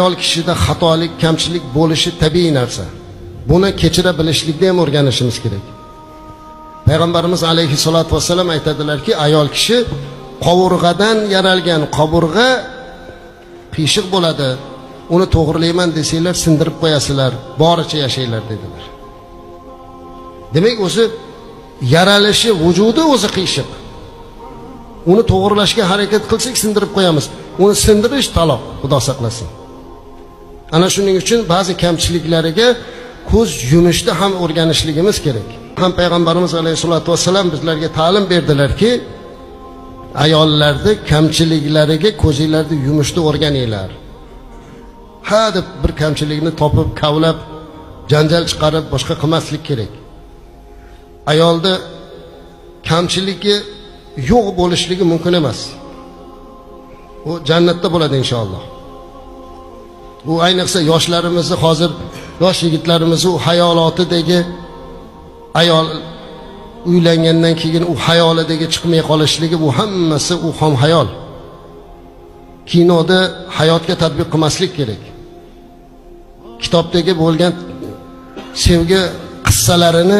ayol kishida xatolik, kamchilik bo'lishi tabiiy narsa. Buni kechira bilishlikda ham o'rganishimiz kerak. Payg'ambarimiz alayhissalatu vassalam aytadilarki, ayol kishi qovurg'adan yaralgan, qovurg'a qiyshiq bo'ladi. Uni to'g'rilayman desanglar sindirib qo'yasizlar, boricha yashaylar dedilar. Demak, o'zi yaralishi, vujudi o'zi qiyshiq. Uni to'g'rilashga harakat qilsak sindirib qo'yamiz. Uni sindirish taloq, Xudo saqlasin. Ana shuning uchun ba'zi kamchiliklariga ko'z yumishda ham o'rganishligimiz kerak. Ham payg'ambarimiz alayhisolatu vassalam bizlarga ta'lim berdilarki, ayollarning kamchiliklariga ko'zinglarni yumishda o'rganinglar. Ha deb bir kamchilikni topib, kavlab, janjal chiqarib boshqa qilmaslik kerak. Ayolda kamchiligi yo'q bo'lishligi mumkin emas. U jannatda bo'ladi inshaalloh. Bu ayniqsa yoshlarimizni, hozir yosh yigitlarimizni u hayolotidagi ayol uylangandan keyin u hayolidagi chiqmay qolishligi, bu hammasi u xom hayol. Kinoda hayotga tatbiq qilmaslik kerak. Kitobdagi bo'lgan sevgi qissalarini